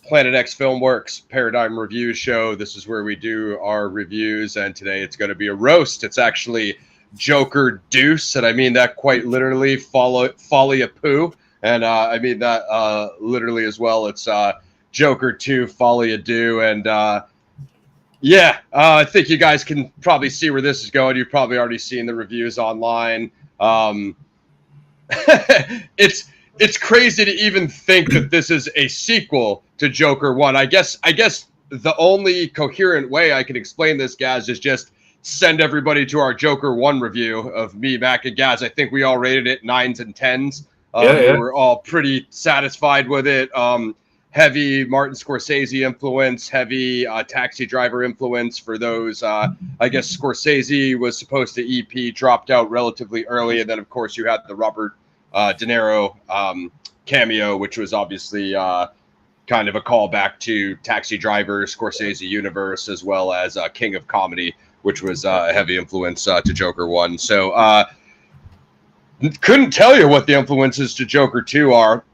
Planet X Filmworks Paradigm Review Show. This is where we do our reviews, and today it's going to be a roast. It's actually Joker Deuce, and I mean that quite literally. Folie A Deux, and I mean that literally as well. It's Joker 2, Folie A Deux, and I think you guys can probably see where this is going. You've probably already seen the reviews online. It's crazy to even think that this is a sequel to Joker 1. I guess the only coherent way I can explain this, Gaz, is just send everybody to our Joker 1 review of me, Mac, and Gaz. I think we all rated it 9s and 10s. We were all pretty satisfied with it. Heavy Martin Scorsese influence, heavy Taxi Driver influence for those. I guess Scorsese was supposed to EP, dropped out relatively early, and then, of course, you had the Robert De Niro cameo, which was obviously kind of a callback to Taxi Driver, Scorsese universe, as well as King of Comedy, which was a heavy influence to Joker 1. So couldn't tell you what the influences to Joker 2 are.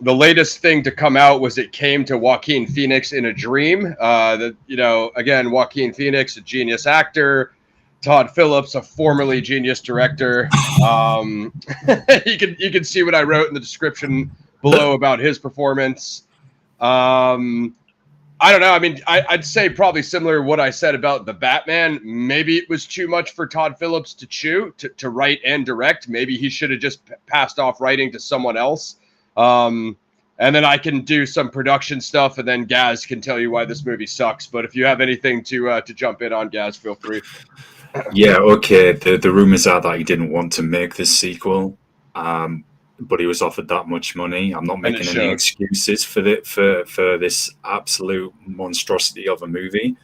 The latest thing to come out was it came to Joaquin Phoenix in a dream. Again, Joaquin Phoenix, a genius actor. Todd Phillips, a formerly genius director. You can see what I wrote in the description below about his performance. I don't know. I mean, I'd say probably similar to what I said about the Batman. Maybe it was too much for Todd Phillips to chew, to write and direct. Maybe he should have just passed off writing to someone else. And then I can do some production stuff, and then Gaz can tell you why this movie sucks. But if you have anything to jump in on, Gaz, feel free. Yeah, okay. The rumors are that he didn't want to make this sequel, but he was offered that much money. I'm not making any excuses for this absolute monstrosity of a movie.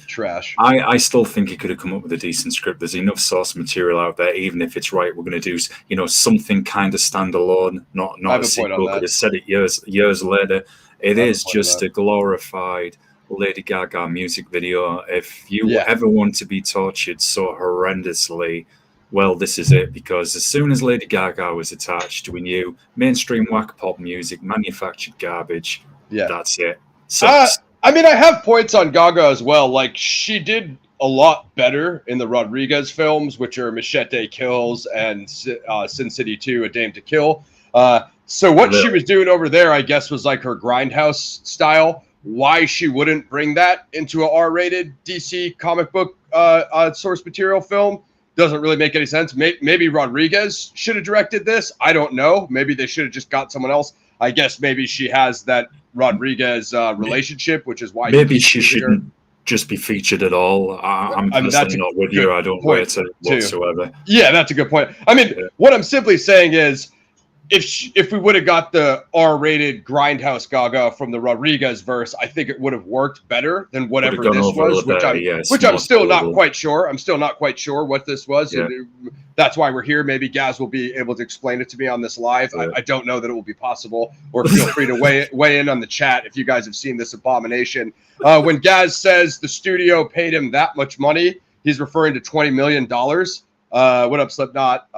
Trash. I still think he could have come up with a decent script. There's enough source material out there. Even if it's right, we're going to do something kind of standalone, not a sequel. Could have said it years later. It is just a glorified Lady Gaga music video. If you ever want to be tortured so horrendously, well, this is it. Because as soon as Lady Gaga was attached, we knew mainstream whack pop music, manufactured garbage. Yeah, that's it. I mean, I have points on Gaga as well. Like, she did a lot better in the Rodriguez films, which are Machete Kills and Sin City 2, A Dame to Kill. So what she was doing over there, I guess, was like her Grindhouse style. Why she wouldn't bring that into a R-rated DC comic book source material film doesn't really make any sense. Maybe Rodriguez should have directed this. I don't know. Maybe they should have just got someone else. I guess maybe she has that Rodriguez relationship, which is why maybe she shouldn't just be featured at all. I'm personally not with you. I don't rate it whatsoever. Yeah, that's a good point. I mean, what I'm simply saying is, if we would have got the R-rated Grindhouse Gaga from the Rodriguez verse, I think it would have worked better than whatever this was, which I'm still not quite sure. I'm still not quite sure what this was. Yeah. And that's why we're here. Maybe Gaz will be able to explain it to me on this live. Yeah. I don't know that it will be possible, or feel free to weigh in on the chat if you guys have seen this abomination. When Gaz says the studio paid him that much money, he's referring to $20 million. What up, Slipknot?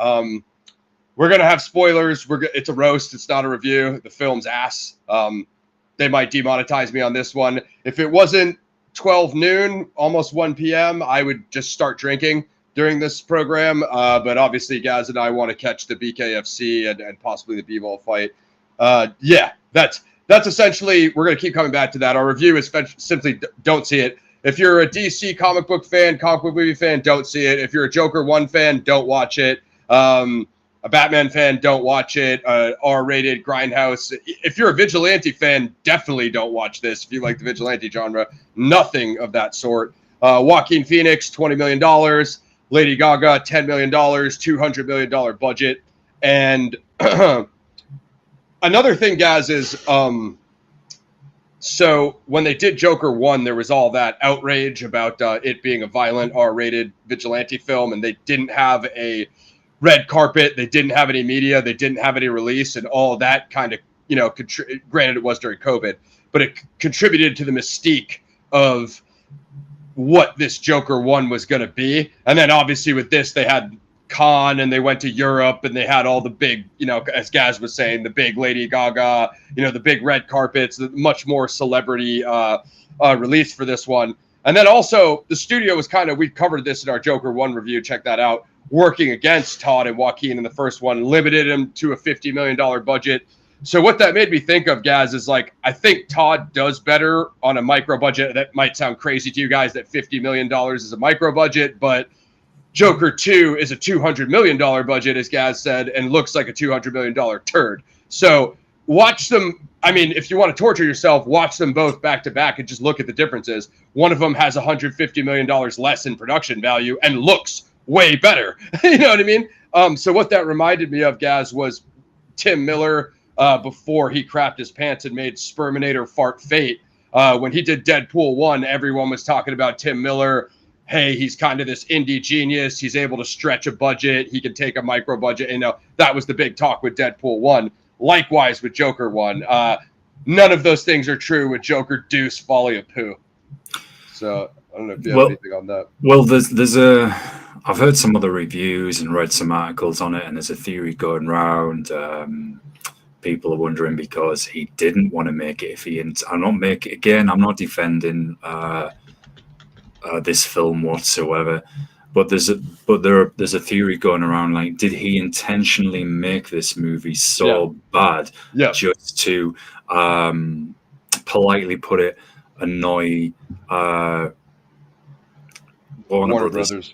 We're going to have spoilers. It's a roast. It's not a review. The film's ass. They might demonetize me on this one. If it wasn't 12 noon, almost 1 p.m., I would just start drinking during this program. But obviously, Gaz and I want to catch the BKFC and possibly the B-Ball fight. That's essentially, we're going to keep coming back to that. Our review is simply don't see it. If you're a DC comic book fan, comic book movie fan, don't see it. If you're a Joker 1 fan, don't watch it. A Batman fan, don't watch it. R-rated Grindhouse. If you're a Vigilante fan, definitely don't watch this. If you like the Vigilante genre, nothing of that sort. Joaquin Phoenix, $20 million. Lady Gaga, $10 million, $200 million budget. And another thing, Gaz, is so when they did Joker 1, there was all that outrage about it being a violent R-rated Vigilante film, and they didn't have a red carpet, they didn't have any media, they didn't have any release, and all that kind of, granted it was during COVID, but it contributed to the mystique of what this Joker 1 was going to be. And then obviously with this, they had Cannes and they went to Europe and they had all the big, as Gaz was saying, the big Lady Gaga, the big red carpets, the much more celebrity release for this one. And then also the studio was we covered this in our Joker 1 review. Check that out. Working against Todd and Joaquin in the first one, limited him to a $50 million budget. So what that made me think of, Gaz, is I think Todd does better on a micro budget. That might sound crazy to you guys that $50 million is a micro budget, but Joker 2 is a $200 million budget, as Gaz said, and looks like a $200 million turd. So watch them. I mean, if you want to torture yourself, watch them both back to back and just look at the differences. One of them has $150 million less in production value and looks way better. You know what I mean? So what that reminded me of, Gaz, was Tim Miller before he crapped his pants and made Sperminator Fart Fate. When he did Deadpool 1, everyone was talking about Tim Miller. Hey, he's kind of this indie genius. He's able to stretch a budget. He can take a micro budget. That was the big talk with Deadpool 1. Likewise with Joker 1. None of those things are true with Joker Deuce Folie A Poo. So I don't know if you have anything on that. Well, I've heard some other reviews and read some articles on it, and there's a theory going around. People are wondering because he didn't want to make it. I'm not defending this film whatsoever, but there's a theory going around, did he intentionally make this movie so bad just to politely put it annoy Warner Brothers?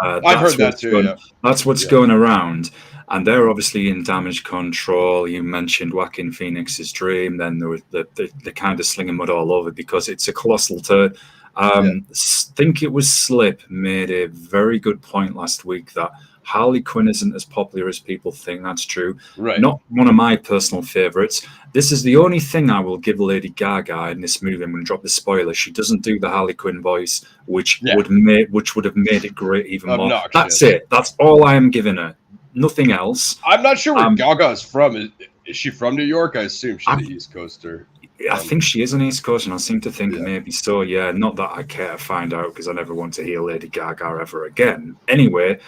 I've heard that too. That's what's going around, and they're obviously in Damage Control. You mentioned Joaquin Phoenix's Dream, then there was the kind of slinging mud all over because it's a colossal turd. Think it was Slip made a very good point last week that Harley Quinn isn't as popular as people think. That's true. Right. Not one of my personal favorites. This is the only thing I will give Lady Gaga in this movie. I'm going to drop the spoiler. She doesn't do the Harley Quinn voice, which would have made it great even more. That's it. That's all I am giving her. Nothing else. I'm not sure where Gaga is from. Is she from New York? I assume she's the East Coaster. I think she is an East Coast, and I seem to think maybe so. Yeah, not that I care to find out because I never want to hear Lady Gaga ever again. Anyway,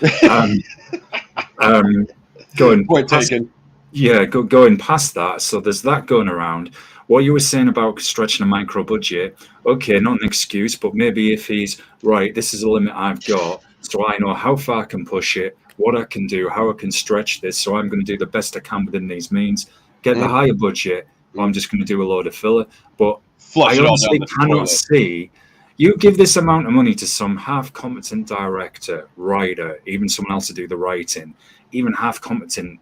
going past that. So there's that going around. What you were saying about stretching a micro budget, okay, not an excuse, but maybe if he's right, this is a limit I've got, so I know how far I can push it, what I can do, how I can stretch this. So I'm going to do the best I can within these means. Get the higher budget. I'm just going to do a load of filler, but I honestly cannot see you give this amount of money to some half-competent director, writer, even someone else to do the writing, even half-competent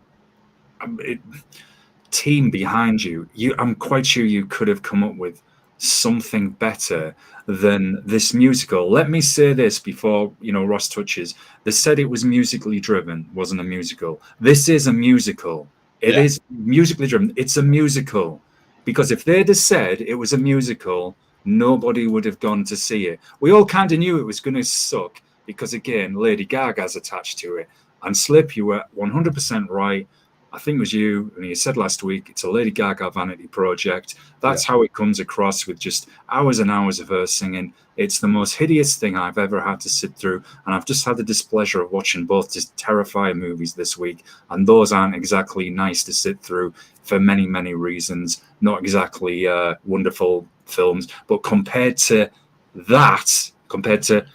team behind you. I'm quite sure you could have come up with something better than this musical. Let me say this before Ross touches. They said it was musically driven, wasn't a musical. This is a musical. It is musically driven. It's a musical. Because if they'd have said it was a musical, nobody would have gone to see it. We all kind of knew it was going to suck because, again, Lady Gaga's attached to it. And Slip, you were 100% right. I think it was you, and you said last week, it's a Lady Gaga vanity project. That's how it comes across with just hours and hours of her singing. It's the most hideous thing I've ever had to sit through. And I've just had the displeasure of watching both just Terrifier movies this week. And those aren't exactly nice to sit through for many, many reasons. Not exactly wonderful films. But compared to The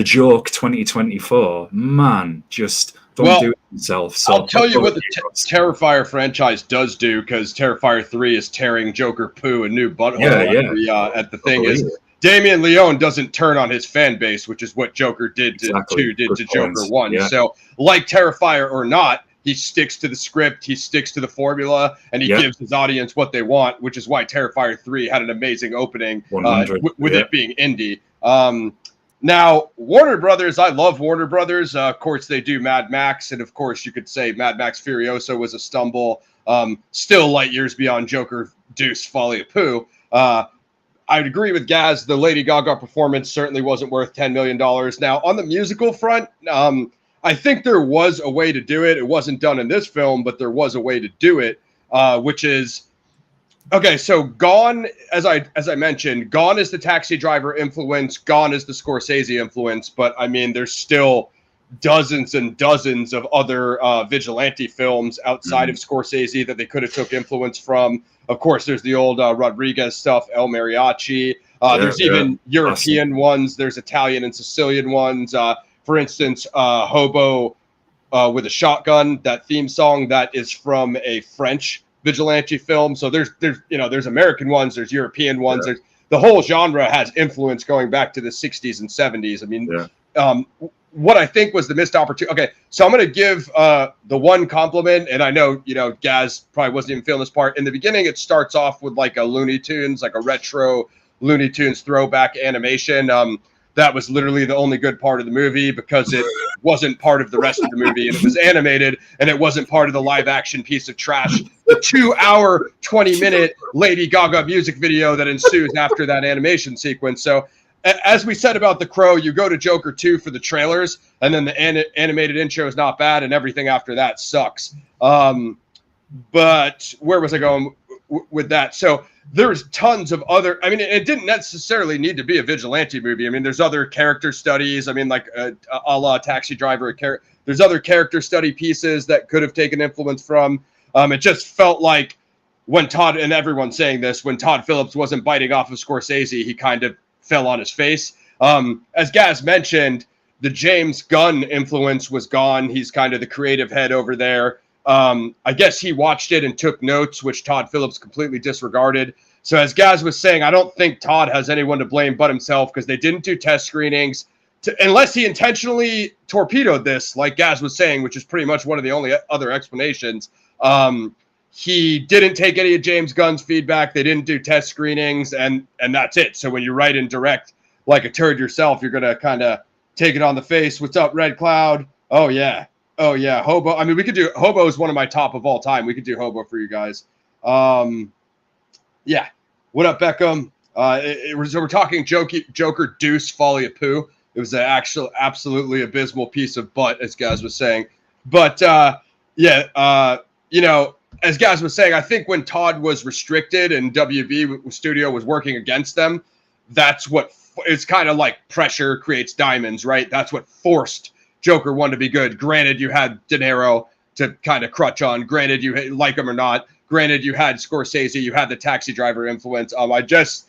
Joke 2024, man, just don't do it himself. So I'll tell you what the Terrifier franchise does do, because Terrifier 3 is tearing Joker poo a new butthole at the thing is Damien Leone doesn't turn on his fan base, which is what Joker did to Joker 1. Yeah. So like Terrifier or not, he sticks to the script, he sticks to the formula, and he gives his audience what they want, which is why Terrifier 3 had an amazing opening with it being indie. Now, Warner Brothers, I love Warner Brothers. Of course, they do Mad Max. And of course, you could say Mad Max Furiosa was a stumble. Still light years beyond Joker Deuce Folie A Poo. I'd agree with Gaz. The Lady Gaga performance certainly wasn't worth $10 million. Now, on the musical front, I think there was a way to do it. It wasn't done in this film, but there was a way to do it, which is... Okay, so Gone, as I mentioned, Gone is the Taxi Driver influence, Gone is the Scorsese influence, but I mean, there's still dozens and dozens of other vigilante films outside of Scorsese that they could have took influence from. Of course, there's the old Rodriguez stuff, El Mariachi. There's even European ones. There's Italian and Sicilian ones. For instance, Hobo with a Shotgun, that theme song, that is from a French vigilante film. So there's American ones, there's European ones. There's, the whole genre has influence going back to the 60s and 70s. I mean, what I think was the missed opportunity. Okay, so I'm going to give the one compliment, and I know, Gaz probably wasn't even feeling this part. In the beginning, it starts off with like a Looney Tunes, like a retro Looney Tunes throwback animation. That was literally the only good part of the movie because it wasn't part of the rest of the movie, and it was animated, and it wasn't part of the live action piece of trash. The 2-hour, 20-minute Lady Gaga music video that ensues after that animation sequence. So as we said about The Crow, you go to Joker 2 for the trailers, and then the animated intro is not bad, and everything after that sucks. But where was I going with that? So there's tons of other, I mean, it didn't necessarily need to be a vigilante movie. I mean, there's other character studies. I mean, like a la Taxi Driver, there's other character study pieces that could have taken influence from. It just felt like when Todd, and everyone's saying this, when Todd Phillips wasn't biting off of Scorsese, he kind of fell on his face. As Gaz mentioned, the James Gunn influence was gone. He's kind of the creative head over there. I guess he watched it and took notes, which Todd Phillips completely disregarded. So as Gaz was saying, I don't think Todd has anyone to blame but himself, because they didn't do test screenings unless he intentionally torpedoed this, like Gaz was saying, which is pretty much one of the only other explanations. He didn't take any of James Gunn's feedback. They didn't do test screenings, and that's it. So when you write and direct like a turd yourself, you're going to kind of take it on the face. What's up, Red Cloud? Oh, yeah. Hobo. I mean, we could do Hobo is one of my top of all time. We could do Hobo for you guys. Yeah. What up, Beckham? So we're talking Joker Deuce Folie A Poo. It was an absolutely abysmal piece of butt, as Gaz was saying. But as Gaz was saying, I think when Todd was restricted and WB Studio was working against them, that's what it's kind of like pressure creates diamonds, right? That's what forced Joker 1 to be good. Granted, you had De Niro to kind of crutch on. Granted, you like him or not. Granted, you had Scorsese. You had the Taxi Driver influence. I just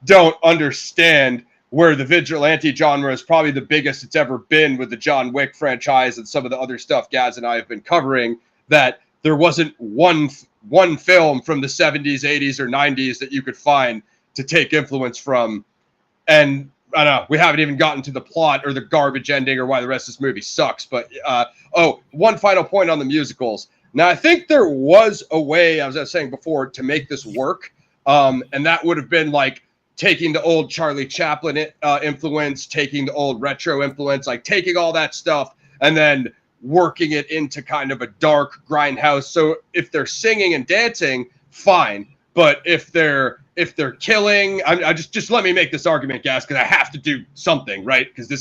don't understand where the vigilante genre is probably the biggest it's ever been with the John Wick franchise and some of the other stuff Gaz and I have been covering, that there wasn't one film from the 70s, 80s, or 90s that you could find to take influence from. And I don't know, we haven't even gotten to the plot or the garbage ending or why the rest of this movie sucks. But one final point on the musicals. Now, I think there was a way, as I was saying before, to make this work. And that would have been like taking the old Charlie Chaplin influence, taking the old retro influence, like taking all that stuff and then working it into kind of a dark grindhouse. So if they're singing and dancing, fine. But if they're killing, I just let me make this argument, Gas, because I have to do something, right? Because this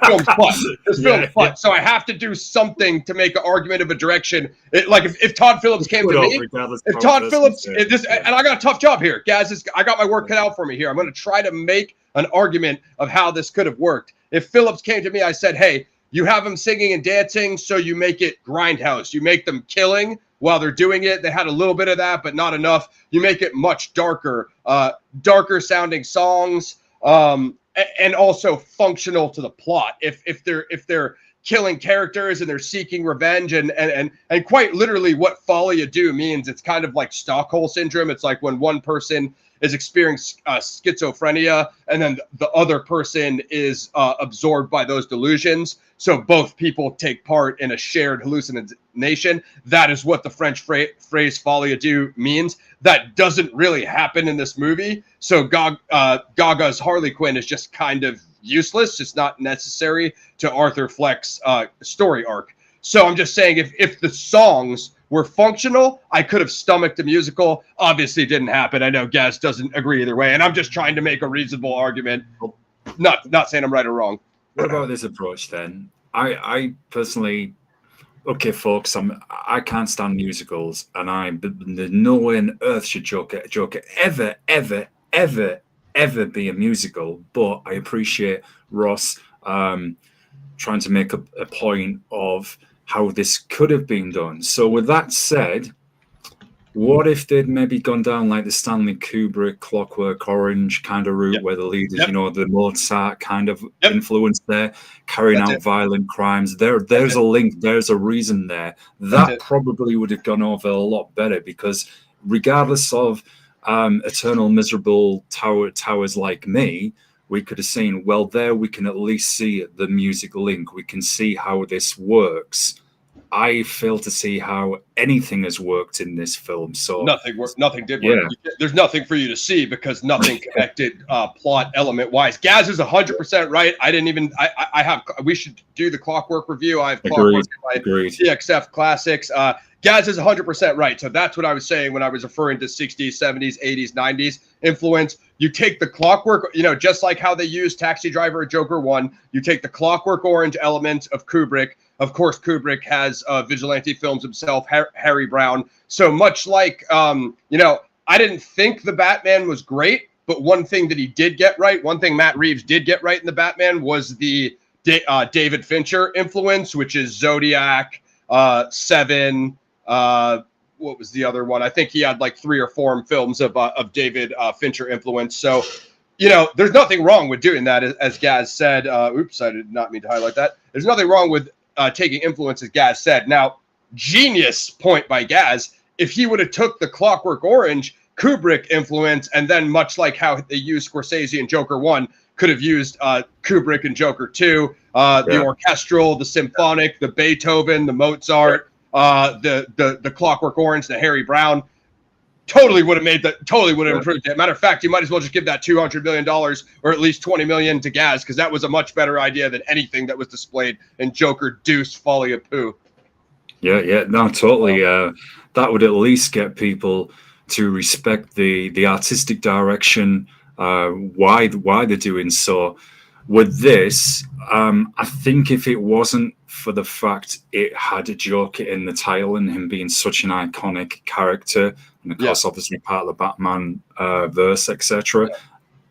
film's fun. This film's fun. So I have to do something to make an argument of a direction. Like if Todd Phillips came to me, if Todd Phillips, and I got a tough job here, Gaz, I got my work cut out for me here. I'm going to try to make an argument of how this could have worked. If Phillips came to me, I said, hey, you have them singing and dancing, so you make it grindhouse. You make them killing while they're doing it. They had a little bit of that, but not enough. You make it much darker, darker sounding songs, and also functional to the plot. If they're killing characters and they're seeking revenge, and quite literally what Folie A Deux means, it's kind of like Stockholm syndrome. It's like when one person is experiencing schizophrenia and then the other person is absorbed by those delusions. So both people take part in a shared hallucination. That is what the French phrase Folie A Deux means. That doesn't really happen in this movie. So Gaga's Harley Quinn is just kind of useless. It's not necessary to Arthur Fleck's story arc. So I'm just saying, if the songs were functional, I could have stomached a musical. Obviously, it didn't happen. I know Gaz doesn't agree either way, and I'm just trying to make a reasonable argument. Not saying I'm right or wrong. What about this approach then? I personally, okay, folks, I can't stand musicals, and there's no way on earth should Joker ever be a musical. But I appreciate Ross trying to make a point of how this could have been done. So with that said, what if they'd maybe gone down like the Stanley Kubrick Clockwork Orange kind of route, where the leaders, the Mozart kind of influence there, carrying out violent crimes. There's a link, there's a reason there. That probably would have gone over a lot better, because regardless of eternal miserable towers like me, we could have seen, well, there we can at least see the music link. We can see how this works. I fail to see how anything has worked in this film. So nothing did work. Yeah. There's nothing for you to see because nothing connected plot element wise. Gaz is 100% right. We should do the Clockwork review. I have Clockwork in my CXF Classics. Gaz is 100% right. So that's what I was saying when I was referring to 60s, 70s, 80s, 90s influence. You take the Clockwork, just like how they used Taxi Driver or Joker 1, you take the Clockwork Orange element of Kubrick. Of course, Kubrick has vigilante films himself, Harry Brown. So much like, I didn't think the Batman was great, but one thing that he did get right, one thing Matt Reeves did get right in the Batman was the David Fincher influence, which is Zodiac, Seven. What was the other one? I think he had like 3 or 4 films of David Fincher influence. So, there's nothing wrong with doing that, as Gaz said. Oops, I did not mean to highlight that. There's nothing wrong with taking influence, as Gaz said. Now, genius point by Gaz. If he would have took the Clockwork Orange Kubrick influence, and then much like how they used Scorsese in Joker 1, could have used Kubrick in Joker 2, the orchestral, the symphonic, the Beethoven, the Mozart, the Clockwork Orange, the Harry Brown. Totally would have improved it. Matter of fact, you might as well just give that $200 million or at least $20 million to Gaz, because that was a much better idea than anything that was displayed in Joker Deuce Folie A Deux. Yeah, no, totally. That would at least get people to respect the artistic direction, why they're doing so. With this, I think if it wasn't for the fact it had a Joker in the title and him being such an iconic character, and of course, obviously part of the Batman verse, etc.,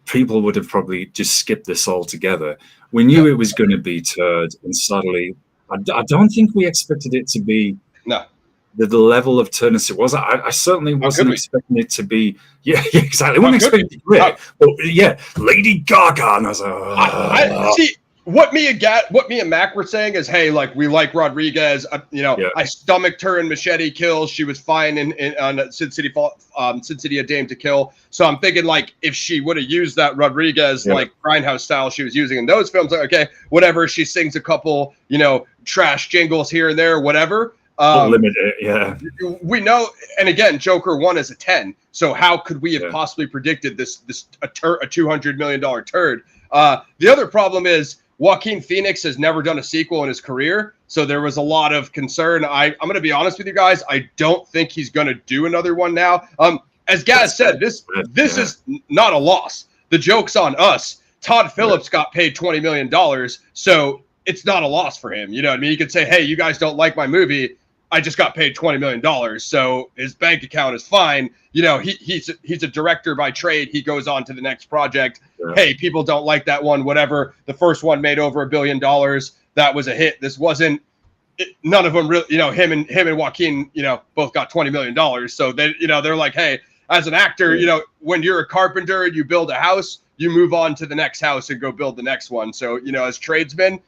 people would have probably just skipped this altogether. We knew it was going to be turd, and sadly, I don't think we expected it to be the level of turness it was. I certainly wasn't expecting it to be. Yeah, exactly. I wasn't expecting it to be great. But Lady Gaga, and I was like, I see. What me and Mac were saying is, hey, like, we like Rodriguez. I stomached her in Machete Kills. She was fine on Sin City, A Dame to Kill. So I'm thinking, like, if she would have used that Rodriguez like grindhouse style she was using in those films, like, okay, whatever. She sings a couple, trash jingles here and there, whatever. Limit it, We know, and again, Joker 1 is a 10. So how could we have possibly predicted a $200 million turd? The other problem is, Joaquin Phoenix has never done a sequel in his career, so there was a lot of concern. I'm going to be honest with you guys. I don't think he's going to do another one now. As Gaz said, this is not a loss. The joke's on us. Todd Phillips got paid $20 million, so it's not a loss for him. You know what I mean? You could say, hey, you guys don't like my movie. I just got paid $20 million, so his bank account is fine. He's a director by trade. He goes on to the next project. Yeah. Hey, people don't like that one, whatever. The first one made over $1 billion. That was a hit. This wasn't. None of them really. Him and Joaquin, both got $20 million. So they're like, hey, as an actor, when you're a carpenter and you build a house, you move on to the next house and go build the next one. So as tradesmen,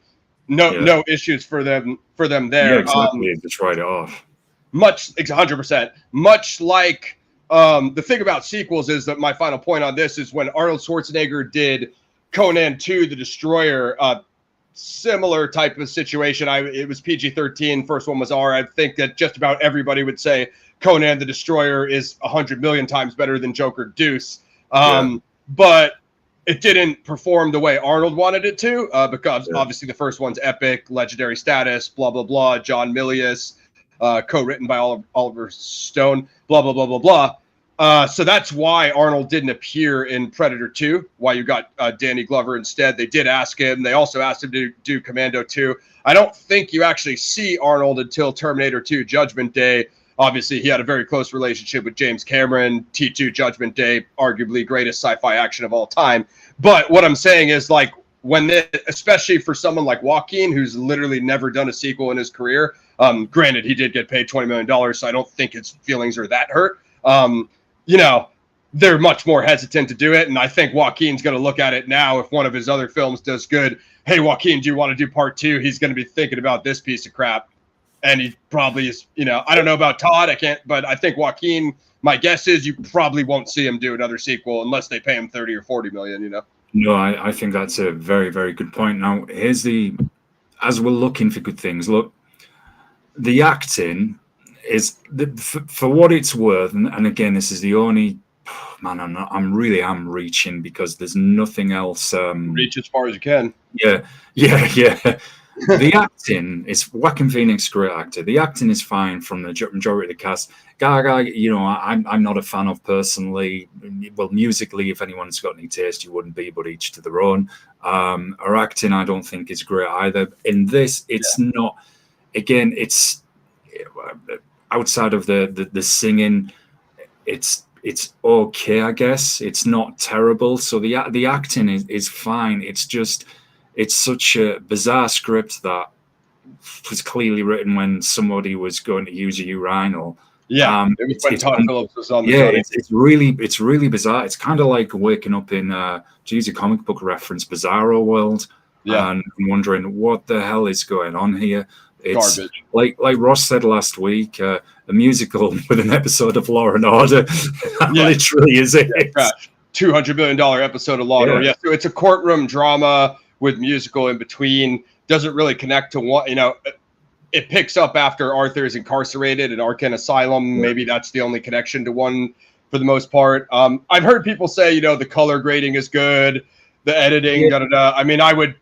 no issues for them there. Yeah, exactly. Just write it off. 100%. Much like the thing about sequels is that my final point on this is when Arnold Schwarzenegger did Conan 2, The Destroyer, similar type of situation. It was PG-13. First one was R. I think that just about everybody would say Conan the Destroyer is 100 million times better than Joker Deuce. But it didn't perform the way Arnold wanted it to, because obviously the first one's epic, legendary status, blah, blah, blah, John Milius, co-written by Oliver Stone, blah, blah, blah, blah, blah. So that's why Arnold didn't appear in Predator 2, why you got Danny Glover instead. They did ask him. They also asked him to do Commando 2. I don't think you actually see Arnold until Terminator 2 Judgment Day. Obviously, he had a very close relationship with James Cameron. T2 Judgment Day, arguably greatest sci-fi action of all time. But what I'm saying is, like, especially for someone like Joaquin, who's literally never done a sequel in his career. Granted, he did get paid $20 million, so I don't think his feelings are that hurt. They're much more hesitant to do it, and I think Joaquin's going to look at it now. If one of his other films does good, hey, Joaquin, do you want to do part 2? He's going to be thinking about this piece of crap, and he probably is. I don't know about Todd, but I think Joaquin. My guess is you probably won't see him do another sequel unless they pay him 30 or 40 million. No, I think that's a very, very good point. Now, as we're looking for good things, look, the acting is for what it's worth, and again, this is the only. Man, I'm reaching because there's nothing else. Reach as far as you can. Yeah. The acting is Joaquin Phoenix, great actor. The acting is fine from the majority of the cast. Gaga, I'm not a fan of personally. Well, musically, if anyone's got any taste, you wouldn't be, but each to their own. Her acting, I don't think is great either. In this, it's not. Again, it's outside of the singing. It's okay, I guess. It's not terrible. So the acting is fine. It's such a bizarre script that was clearly written when somebody was going to use a urinal. Yeah, it was when Todd Phillips was on the show. It's really bizarre. It's kind of like waking up in a comic book reference, Bizarro World, and wondering what the hell is going on here. It's garbage. Like Ross said last week, a musical with an episode of Law and Order. Literally is it. Yeah, $200 million episode of Law and Order. Yeah, so it's a courtroom drama with musical in between. Doesn't really connect to one, it picks up after Arthur is incarcerated at Arkham Asylum. Maybe that's the only connection to one for the most part. I've heard people say, the color grading is good, the editing, I mean, I would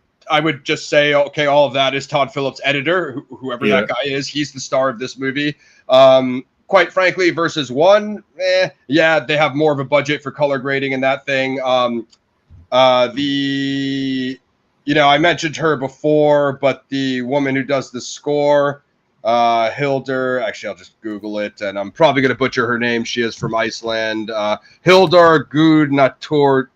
just say, okay, all of that is Todd Phillips' editor, whoever that guy is. He's the star of this movie. Quite frankly, versus one, they have more of a budget for color grading and that thing. I mentioned her before, but the woman who does the score, Hildar, actually, I'll just Google it, and I'm probably going to butcher her name. She is from Iceland. Hildar Gudnadottir.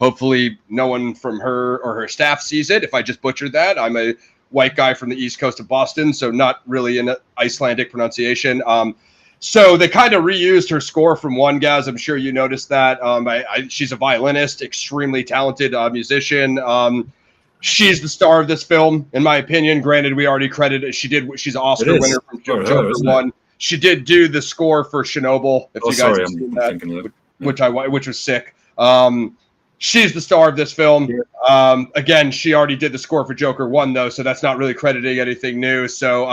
Hopefully no one from her or her staff sees it. If I just butchered that, I'm a white guy from the east coast of Boston, so not really an Icelandic pronunciation. So they kind of reused her score from one, guys. I'm sure you noticed that. She's a violinist, extremely talented musician. She's the star of this film, in my opinion. Granted, we already credited. She's an Oscar winner from Joker 1. She did do the score for Chernobyl. If you guys have seen that, which was sick. She's the star of this film. Again, she already did the score for Joker 1, though, so that's not really crediting anything new. So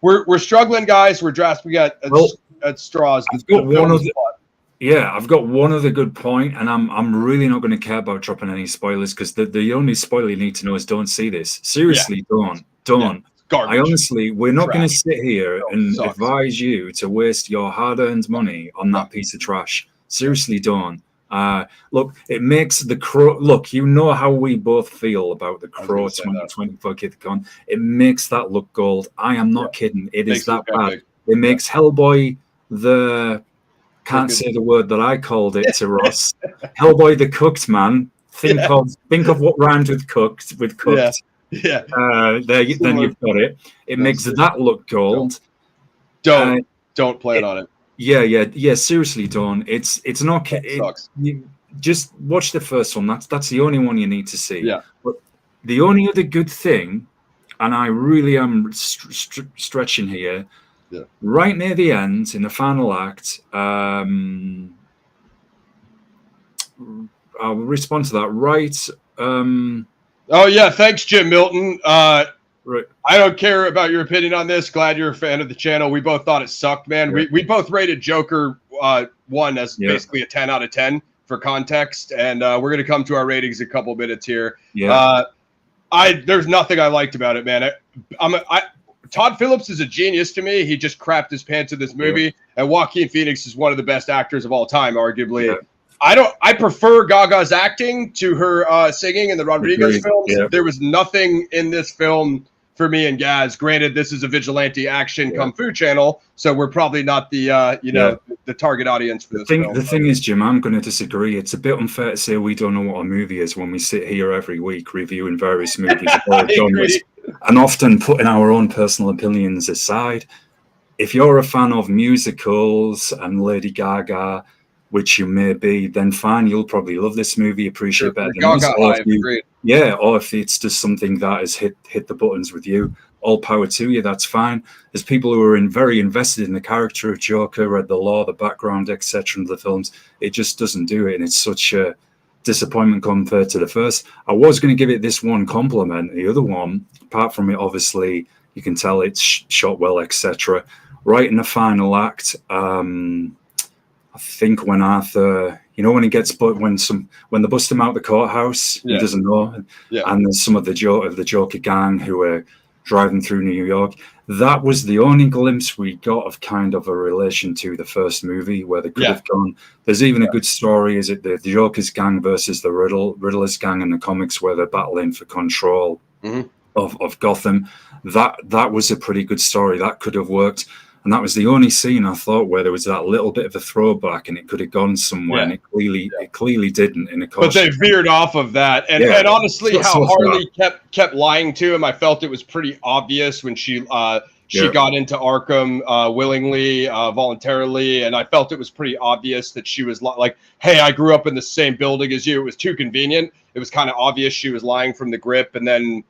we're struggling, guys. We're grasping at straws. I've got one other good point, and I'm really not going to care about dropping any spoilers because the only spoiler you need to know is don't see this. Seriously, don't. Garbage. We're not going to sit here and advise you to waste your hard-earned money on that piece of trash. Seriously, don't. Look, it makes the Crow. Look, you know how we both feel about the Crow 2024 KidCon. It makes that look gold. I am not kidding. It is that bad. It makes Hellboy the. Can't say the word that I called it to Ross. Hellboy the cooked man. Think of what rhymed with cooked. Then you've got it. It makes that look gold. Don't plan on it. Yeah. Seriously, don't. It's not. It sucks. Just watch the first one. That's the only one you need to see. Yeah. But the only other good thing, and I really am stretching here. Yeah. Right near the end, in the final act, I'll respond to that. Right. Thanks, Jim Milton. Right. I don't care about your opinion on this. Glad you're a fan of the channel. We both thought it sucked, man. Yeah. We both rated Joker 1 as basically a 10 out of 10 for context, and we're gonna come to our ratings in a couple minutes here. Yeah. There's nothing I liked about it, man. Todd Phillips is a genius to me. He just crapped his pants in this movie, and Joaquin Phoenix is one of the best actors of all time, arguably. Yeah. I prefer Gaga's acting to her singing in the Rodriguez films. Yeah. There was nothing in this film for me and Gaz. Granted, this is a vigilante action kung fu channel, so we're probably not the the target audience for this film. The thing is, Jim, I'm going to disagree. It's a bit unfair to say we don't know what a movie is when we sit here every week reviewing various movies of all genres, and often putting our own personal opinions aside. If you're a fan of musicals and Lady Gaga, which you may be, then fine, you'll probably love this movie, appreciate it better than us. Or if it's just something that has hit the buttons with you, all power to you, that's fine. There's people who are very invested in the character of Joker, read the lore, the background, etc. of the films. It just doesn't do it, and it's such a disappointment compared to the first. I was going to give it this one compliment. The other one, apart from it, obviously, you can tell it's shot well, etc. Right in the final act, I think when Arthur, when he gets when they bust him out the courthouse, he doesn't know, and there's some of the Joker gang who are driving through New York. That was the only glimpse we got of kind of a relation to the first movie, where they could have gone. There's even a good story. Is it the Joker's gang versus the Riddler's gang in the comics, where they're battling for control of Gotham? That was a pretty good story. That could have worked. And that was the only scene I thought where there was that little bit of a throwback, and it could have gone somewhere, and it clearly didn't in a costume. But they veered off of that, and honestly, how Harley kept lying to him, I felt it was pretty obvious when she got into Arkham willingly, voluntarily, and I felt it was pretty obvious that she was like, "Hey, I grew up in the same building as you." It was too convenient. It was kind of obvious she was lying from the grip, and then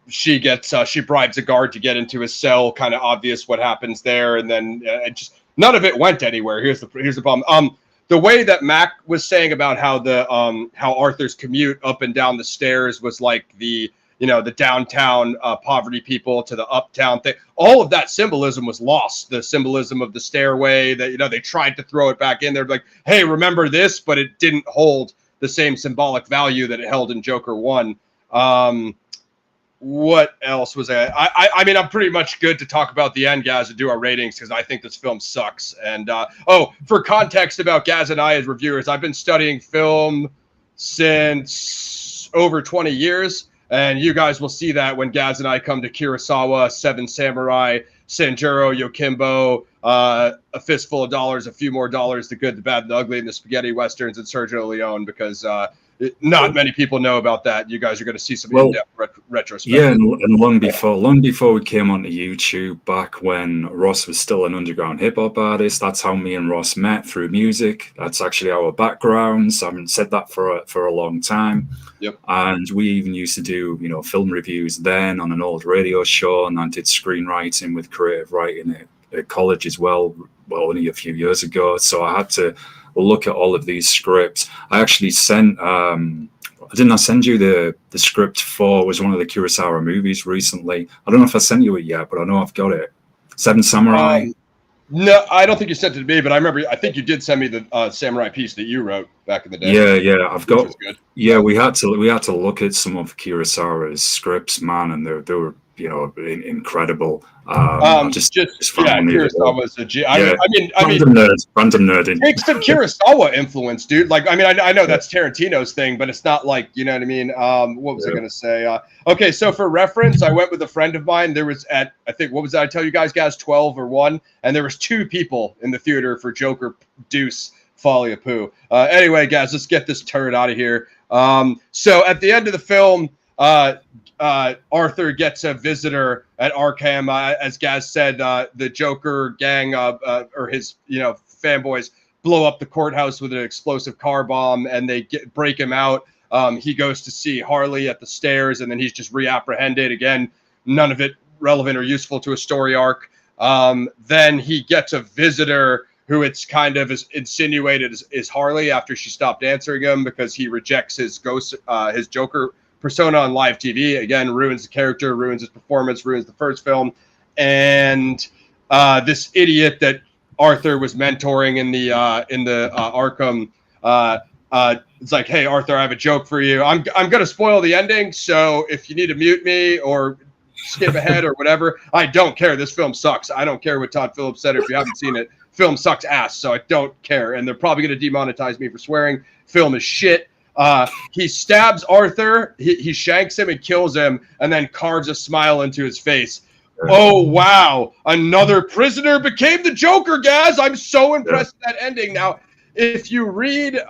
she gets she bribes a guard to get into his cell. Kind of obvious what happens there, and then just none of it went anywhere. Here's the problem. The way that Mac was saying about how how Arthur's commute up and down the stairs was like the downtown poverty people to the uptown thing. All of that symbolism was lost. The symbolism of the stairway that they tried to throw it back in there, like, hey, remember this, but it didn't hold the same symbolic value that it held in Joker 1. What else was that? I mean, I'm pretty much good to talk about the end, guys, and do our ratings, because I think this film sucks. And for context about Gaz and I as reviewers, I've been studying film since over 20 years, and you guys will see that when Gaz and I come to Kurosawa, Seven Samurai, Sanjuro, Yokimbo, A Fistful of Dollars, A Few More Dollars, The Good, the Bad, the Ugly, and the Spaghetti Westerns, and Sergio Leone, because not many people know about that. You guys are going to see some in-depth retrospect. Yeah, and long before we came onto YouTube, back when Ross was still an underground hip-hop artist, that's how me and Ross met, through music. That's actually our backgrounds. I haven't said that for a long time. Yep. And we even used to do film reviews then on an old radio show, and I did screenwriting with creative writing at college as well only a few years ago. So I had to look at all of these scripts. I actually sent didn't I send you the script for was one of the Kurosawa movies recently? I don't know if I sent you it yet, but I know I've got it. Seven Samurai. No, I don't think you sent it to me, but I think you did send me the samurai piece that you wrote back in the day. Yeah, I've got. Yeah, we had to look at some of Kurosawa's scripts, man, and they were incredible. Kurosawa's a G. Random nerding. Take some Kurosawa influence, dude. Like, I mean, I know that's Tarantino's thing, but it's not like, you know what I mean? What was I going to say? Okay, so for reference, I went with a friend of mine. There was I think, what was that? I tell you guys, 12 or 1, and there was 2 people in the theater for Joker Deuce Folie A Deux. Anyway, guys, let's get this turd out of here. So at the end of the film, Arthur gets a visitor at Arkham. As Gaz said, the Joker gang or his fanboys blow up the courthouse with an explosive car bomb, and they break him out. He goes to see Harley at the stairs, and then he's just reapprehended again. None of it relevant or useful to a story arc. Then he gets a visitor who it's kind of insinuated is Harley after she stopped answering him, because he rejects his his Joker persona on live TV. Again, ruins the character, ruins his performance, ruins the first film. And this idiot that Arthur was mentoring in the Arkham, it's like, hey, Arthur, I have a joke for you. I'm gonna spoil the ending, so if you need to mute me or skip ahead or whatever, I don't care. This film sucks. I don't care what Todd Phillips said. If you haven't seen it, film sucks ass, so I don't care. And they're probably going to demonetize me for swearing. Film is shit. He stabs Arthur, he shanks him and kills him, and then carves a smile into his face. Oh, wow. Another prisoner became the Joker, guys. I'm so impressed with that ending. Now, if you read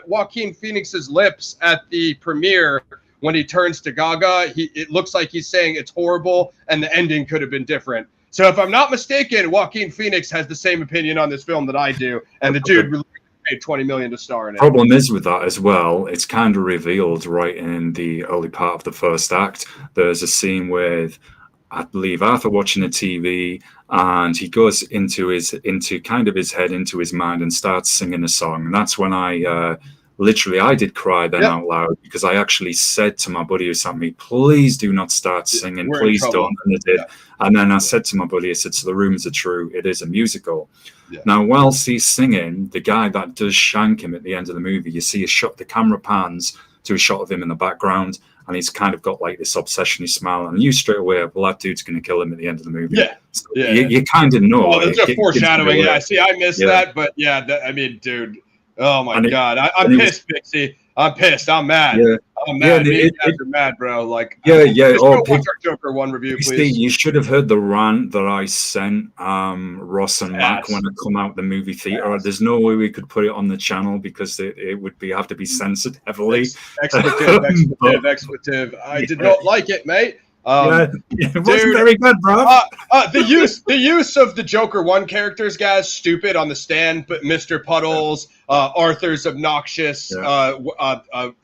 Joaquin Phoenix's lips at the premiere, when he turns to Gaga, it looks like he's saying it's horrible and the ending could have been different. So if I'm not mistaken, Joaquin Phoenix has the same opinion on this film that I do, and the dude really paid $20 million to star in it. Problem is with that as well, it's kind of revealed right in the early part of the first act. There's a scene with, I believe, Arthur watching the TV, and he goes into his head, into his mind, and starts singing a song. And that's when I did cry then out loud, because I actually said to my buddy who sat me, please do not start singing, please don't. And I did. And then I said to my buddy, I said, so the rumors are true, it is a musical. Now, whilst he's singing, the guy that does shank him at the end of the movie, you see a shot, the camera pans to a shot of him in the background, and he's kind of got like this obsession, he's smiling, and you straight away, well, that dude's going to kill him at the end of the movie. So you kind of know. Well, it's a foreshadowing. See, I missed that, but I mean, dude. Oh my God, I'm pissed, Pixie. I'm pissed. I'm mad. I'm mad. Me and are mad, bro. Like, just go watch our Joker 1 review, please. You should have heard the rant that I sent Ross and Mac when I come out the movie theater. There's no way we could put it on the channel because it would have to be censored heavily. Expletive. I did not like it, mate. It wasn't very good, bro. The use of the Joker 1 characters, guys, stupid on the stand, but Mr. Puddles, Arthur's obnoxious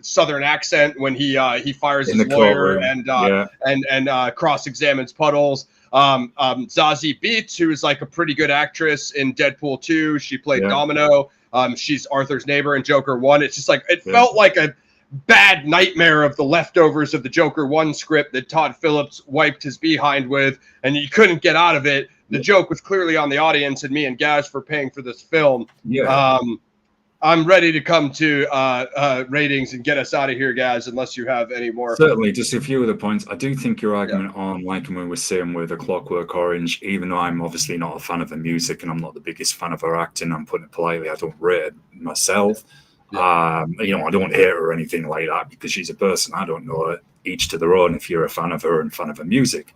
Southern accent when he fires his lawyer and cross-examines Puddles. Zazie Beetz, who is like a pretty good actress in Deadpool 2, she played Domino. She's Arthur's neighbor in Joker 1. It's just like it felt like a bad nightmare of the leftovers of the Joker 1 script that Todd Phillips wiped his behind with, and you couldn't get out of it. The joke was clearly on the audience and me and Gaz for paying for this film. I'm ready to come to ratings and get us out of here, guys, unless you have any more. Certainly, just a few other points. I do think your argument on, like we were saying with A Clockwork Orange, even though I'm obviously not a fan of her music and I'm not the biggest fan of her acting, I'm putting it politely, I don't rate it myself. I don't hate her or anything like that because she's a person. I don't know her. Each to their own if you're a fan of her and fan of her music.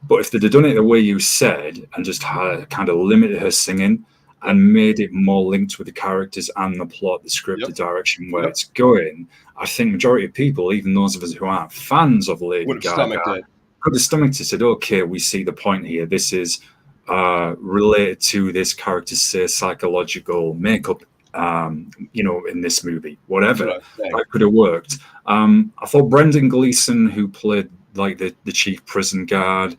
But if they'd have done it the way you said and just kind of limited her singing and made it more linked with the characters and the plot, the script, the direction where it's going, I think majority of people, even those of us who aren't fans of Lady Gaga, could have stomached it, said, okay, we see the point here. This is related to this character's, say, psychological makeup, in this movie, whatever. That could have worked. I thought Brendan Gleeson, who played like the chief prison guard,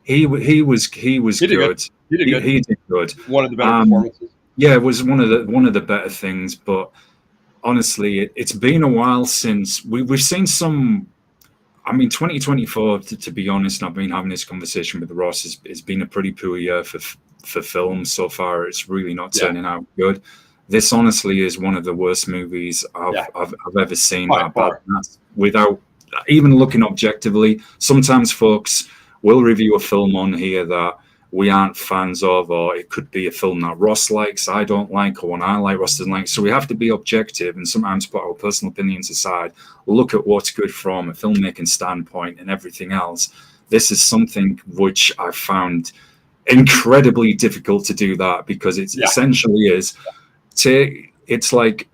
he was good. He did good. One of the better performances. Yeah, it was one of the better things. But honestly, it's been a while since we've seen some. I mean, 2024. To be honest, and I've been having this conversation with Ross. It's been a pretty poor year for films so far. It's really not turning out good. This honestly is one of the worst movies I've ever seen. Without even looking objectively. Sometimes folks will review a film on here that we aren't fans of, or it could be a film that Ross likes, I don't like, or one I like, Ross doesn't like. So we have to be objective and sometimes put our personal opinions aside, look at what's good from a filmmaking standpoint and everything else. This is something which I found incredibly difficult to do that because it essentially is... It's like,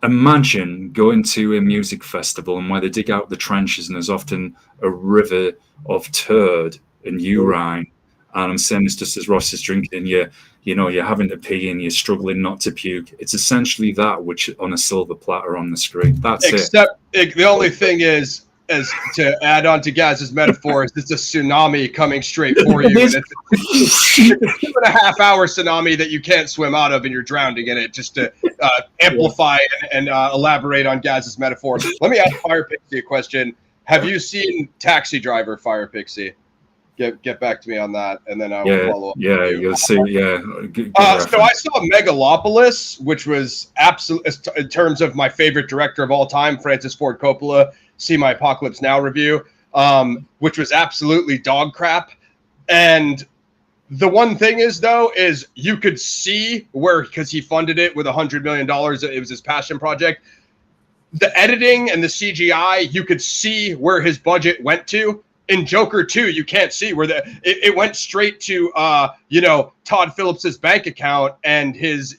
imagine going to a music festival and where they dig out the trenches and there's often a river of turd and urine, and I'm saying this just as Ross is drinking and you're having to pee and you're struggling not to puke. It's essentially that, which on a silver platter on the screen. That's Except the only thing is, as to add on to Gaz's metaphor, is it's a tsunami coming straight for you. And it's a 2.5 hour tsunami that you can't swim out of and you're drowning in it, just to amplify and elaborate on Gaz's metaphor. Let me ask Fire Pixie a question. Have you seen Taxi Driver, Fire Pixie? Get back to me on that, and then I will follow up. Yeah, you'll see. Yeah. So I saw Megalopolis, which was absolute in terms of my favorite director of all time, Francis Ford Coppola. See my Apocalypse Now review, which was absolutely dog crap. And the one thing is, though, is you could see where, because he funded it with $100 million, it was his passion project. the editing and the CGI, you could see where his budget went to. In Joker 2, you can't see where it went straight to Todd Phillips's bank account and his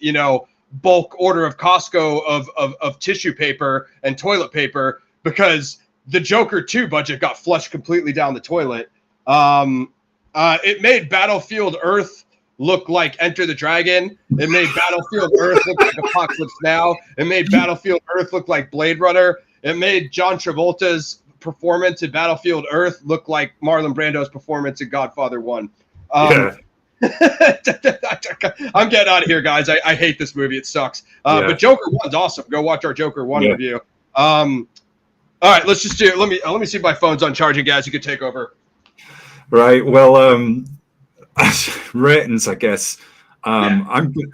bulk order of Costco of tissue paper and toilet paper, because the Joker 2 budget got flushed completely down the toilet. It made Battlefield Earth look like Enter the Dragon. It made Battlefield Earth look like Apocalypse Now. It made Battlefield Earth look like Blade Runner. It made John Travolta's performance in Battlefield Earth look like Marlon Brando's performance in Godfather 1. I'm getting out of here, guys. I hate this movie. It sucks. But Joker 1's awesome. Go watch our Joker 1 review. All right, let's just do it. Let me see if my phone's on charging, guys. You can take over. Right. Well, ratings, I guess. I'm good.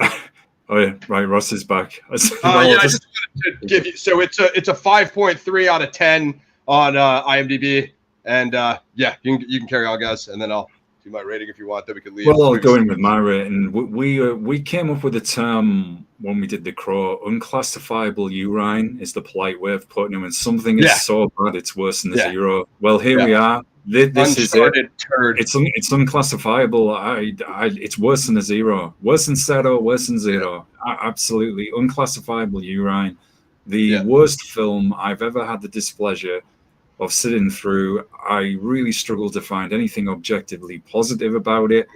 Oh yeah, right. Ross is back. I just wanted to give you. So it's a 5.3 out of 10 on IMDb, and you can carry on, guys, and then I'll do my rating if you want. Then we can leave. Well, I'll go in with my rating. We came up with a term when we did The Crow. Unclassifiable urine is the polite way of putting it. When something is so bad it's worse than a zero. Well, here we are. This is it. Turd. It's unclassifiable. It's worse than a zero. Worse than zero. Worse than zero. Absolutely unclassifiable urine. The worst film I've ever had the displeasure of sitting through. I really struggle to find anything objectively positive about it.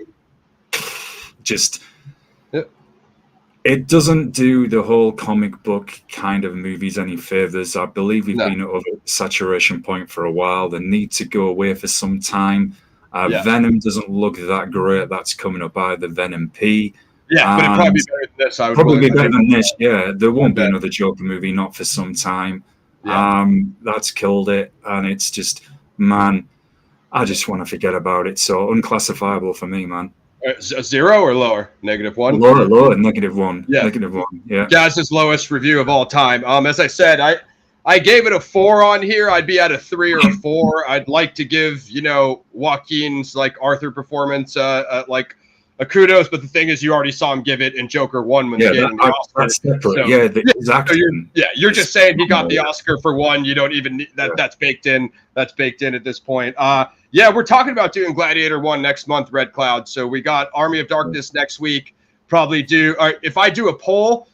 It doesn't do the whole comic book kind of movies any favors. I believe we've been at a saturation point for a while. They need to go away for some time. Venom doesn't look that great. That's coming up by the Venom P. Yeah, but it'd probably be better than this. Probably be better than this. Yeah, there won't be another Joker movie, not for some time. That's killed it, and it's just, man, I just want to forget about it. So unclassifiable for me, man. A zero or lower? -1? Lower, -1. Yeah. -1, yeah. Gaz's lowest review of all time. As I said, I gave it a 4 on here. I'd be at a 3 or a 4. I'd like to give, Joaquin's Arthur performance a kudos, but the thing is, you already saw him give it in Joker 1 when they gave him the Oscar. That's separate. Exactly. So you're just saying he got the Oscar for 1. You don't even need that. That's baked in. That's baked in at this point. We're talking about doing Gladiator 1 next month, Red Cloud. So we got Army of Darkness next week. Probably do. If I do a poll,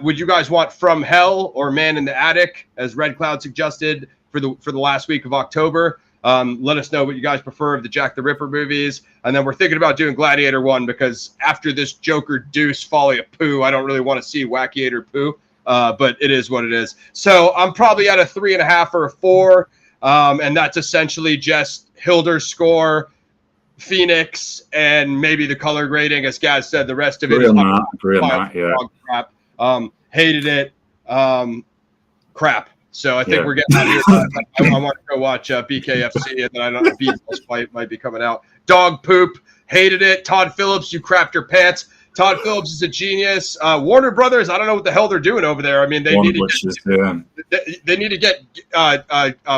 would you guys want From Hell or Man in the Attic, as Red Cloud suggested for the last week of October? Let us know what you guys prefer of the Jack the Ripper movies. And then we're thinking about doing Gladiator 1, because after this Joker Deuce Folie A Poo, I don't really want to see Wackiator Poo, but it is what it is. So I'm probably at a 3.5 or a 4, and that's essentially just Hilder's score, Phoenix, and maybe the color grading. As Gaz said, the rest of it is crap. Hated it. Crap. So I think we're getting out of here. I want to go watch BKFC, and then I don't know, Beatles fight might be coming out. Dog poop. Hated it. Todd Phillips, you crapped your pants. Todd Phillips is a genius. Warner Brothers, I don't know what the hell they're doing over there. I mean, they need to get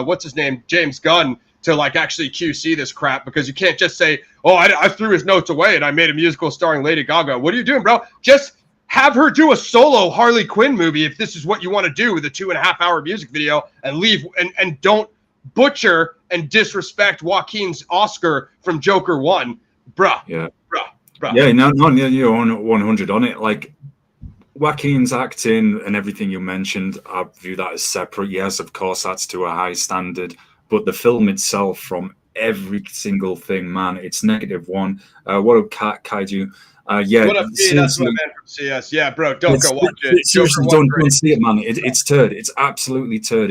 what's his name, James Gunn, to actually QC this crap, because you can't just say, oh, I threw his notes away and I made a musical starring Lady Gaga. What are you doing, bro? Just have her do a solo Harley Quinn movie if this is what you want to do, with a 2.5-hour music video, and leave and don't butcher and disrespect Joaquin's Oscar from Joker 1. Bruh. Yeah. Yeah, you're on 100 on it. Joaquin's acting and everything you mentioned, I view that as separate. Yes, of course, that's to a high standard. But the film itself, from every single thing, man, it's -1. What up, Kaiju? What up, D? That's what I meant from CS. Yeah, bro, don't go watch it. Seriously, don't see it, man. It's turd. It's absolutely turd.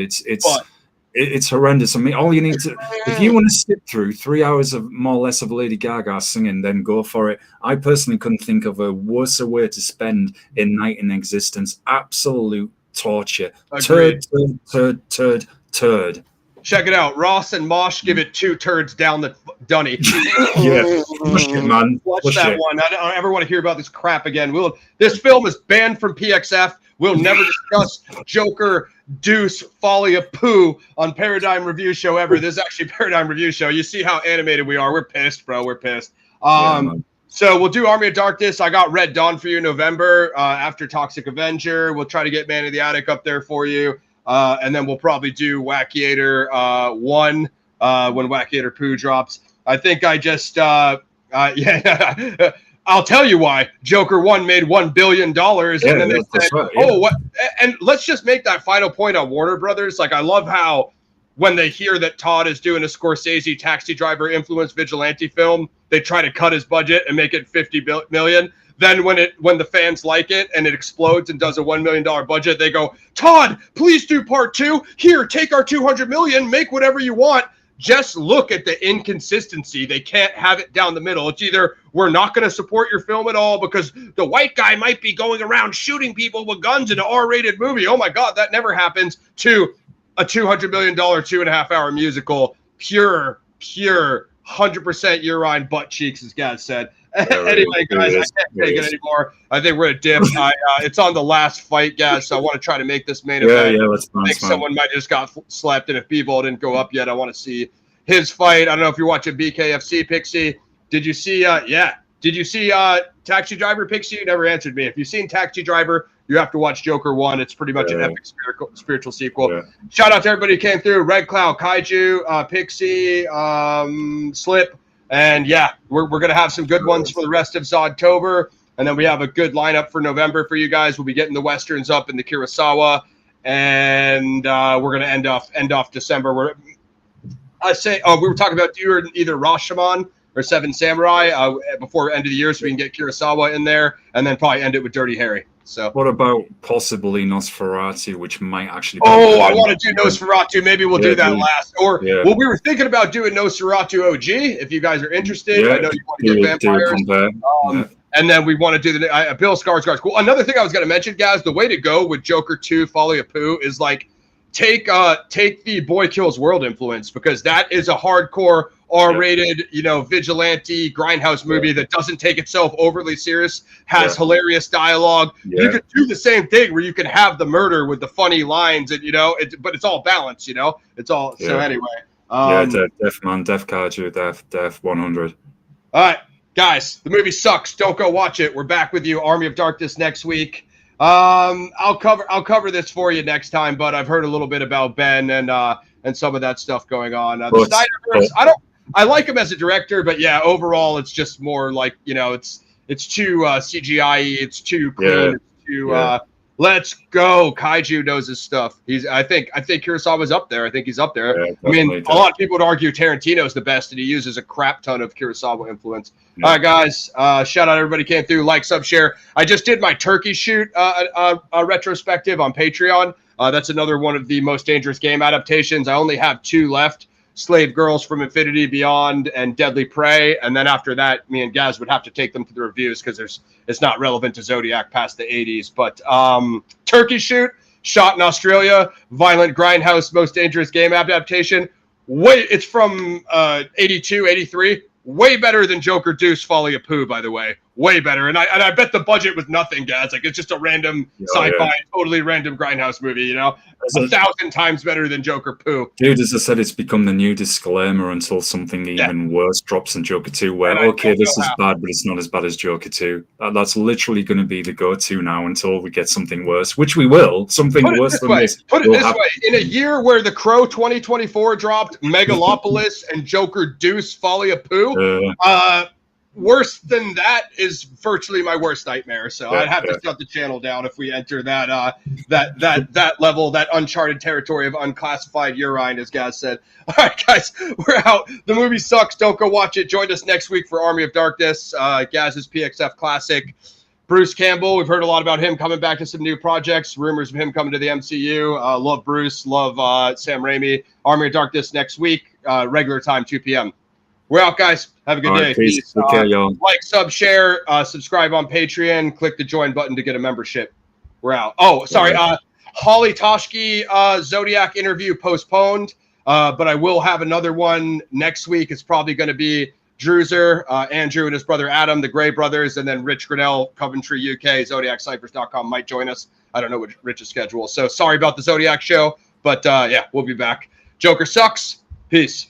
It's horrendous. I mean, all you need to, if you want to sit through 3 hours of more or less of Lady Gaga singing, then go for it. I personally couldn't think of a worse way to spend a night in existence. Absolute torture. Agreed. Turd. Check it out. Ross and Mosh give it 2 turds down the dunny. Yeah, man. Watch that one. I don't ever want to hear about this crap again. This film is banned from PXF. We'll never discuss Joker Deuce Folie A Poo on Paradigm Review Show ever. This is actually Paradigm Review Show. You see how animated we are. We're pissed, bro. We're pissed. So we'll do Army of Darkness. I got Red Dawn for you in November after Toxic Avenger. We'll try to get Man in the Attic up there for you. and then we'll probably do Wackiator 1 when Wackiator Poo drops. I think I just I'll tell you why. Joker 1 made $1 billion, and then they said, "Oh, what?" And let's just make that final point on Warner Brothers. Like, I love how when they hear that Todd is doing a Scorsese Taxi Driver influenced Vigilante film, they try to cut his budget and make it $50 million. Then when the fans like it and it explodes and does a $1 million budget, they go, "Todd, please do part 2. Here, take our $200 million, make whatever you want." Just look at the inconsistency. They can't have it down the middle. It's either we're not going to support your film at all because the white guy might be going around shooting people with guns in an R-rated movie. Oh my God, that never happens. To a $200 million, 2.5-hour musical, pure 100% urine butt cheeks, as Gaz said. Anyway, guys, I can't take it anymore. I think we're at dip. It's on the last fight, guys, so I want to try to make this main event. I think someone might have just got slapped, and if B-Ball didn't go up yet, I want to see his fight. I don't know if you're watching BKFC, Pixie. Did you see Taxi Driver, Pixie? You never answered me. If you've seen Taxi Driver, you have to watch Joker 1. It's pretty much an epic spiritual sequel. Yeah. Shout out to everybody who came through. Red Cloud, Kaiju, Pixie, Slip. And yeah, we're going to have some good ones for the rest of Zodtober. And then we have a good lineup for November for you guys. We'll be getting the Westerns up in the Kurosawa. And we're going to end off December. We were talking about either Rashomon or Seven Samurai before end of the year, so we can get Kurosawa in there, and then probably end it with Dirty Harry. So what about possibly Nosferatu, which might actually be I want to do Nosferatu. Maybe we'll do that last. Or well, we were thinking about doing Nosferatu OG if you guys are interested. I know you want to get vampires. And then we want to do the Bill Skarsgård's cool. Another thing I was going to mention, guys, the way to go with Joker 2 Folie A Deux is like take the Boy Kills World influence, because that is a hardcore R-rated, vigilante grindhouse movie that doesn't take itself overly serious, has hilarious dialogue. You could do the same thing where you can have the murder with the funny lines, and but it's all balanced. It's all so anyway. Def man, Def Kaiju, Def 100. All right, guys, the movie sucks. Don't go watch it. We're back with you, Army of Darkness, next week. I'll cover this for you next time, but I've heard a little bit about Ben and some of that stuff going on. The Snyderverse, I like him as a director, but yeah, overall it's just more like, it's too CGI-y, it's too clean, it's too let's go. Kaiju knows his stuff. I think Kurosawa's up there. I think he's up there. Yeah, I mean, a lot of people would argue Tarantino's the best, and he uses a crap ton of Kurosawa influence. Yeah. All right, guys. Shout out everybody came through. Like, sub, share. I just did my turkey shoot retrospective on Patreon. That's another one of the Most Dangerous Game adaptations. I only have 2 left. Slave Girls from Infinity Beyond and Deadly Prey, and then after that, me and Gaz would have to take them to the reviews because it's not relevant to Zodiac past the 80s. But Turkey Shoot, shot in Australia, violent grindhouse, Most Dangerous Game adaptation. It's from 82, 83. Way better than Joker Deuce Folie A Deux, by the way. Way better. And I bet the budget was nothing, guys. Like, it's just a random sci-fi, totally random grindhouse movie, 1,000 times better than Joker Poo. Dude, as I said, it's become the new disclaimer until something even worse drops in Joker 2, where, this is bad, but it's not as bad as Joker 2. That's literally going to be the go-to now until we get something worse, which we will. Something worse than this. Put it this way. In a year where The Crow 2024 dropped, Megalopolis, and Joker Deuce Folie A Deux, worse than that is virtually my worst nightmare. So I'd have to shut the channel down if we enter that level, that uncharted territory of unclassified urine, as Gaz said. All right, guys, we're out. The movie sucks. Don't go watch it. Join us next week for Army of Darkness, Gaz's PXF Classic. Bruce Campbell, we've heard a lot about him coming back to some new projects, rumors of him coming to the MCU. Love Bruce, love Sam Raimi. Army of Darkness next week, regular time, 2 p.m. We're out, guys. Have a good day. Peace. Okay, y'all. Like, sub, share, subscribe on Patreon. Click the join button to get a membership. We're out. Oh, sorry. Holly Toshki Zodiac interview postponed, but I will have another one next week. It's probably going to be Druzer, Andrew and his brother Adam, the Gray brothers, and then Rich Grinnell, Coventry, UK, ZodiacCyphers.com might join us. I don't know what Rich's schedule is. So sorry about the Zodiac show, but we'll be back. Joker sucks. Peace.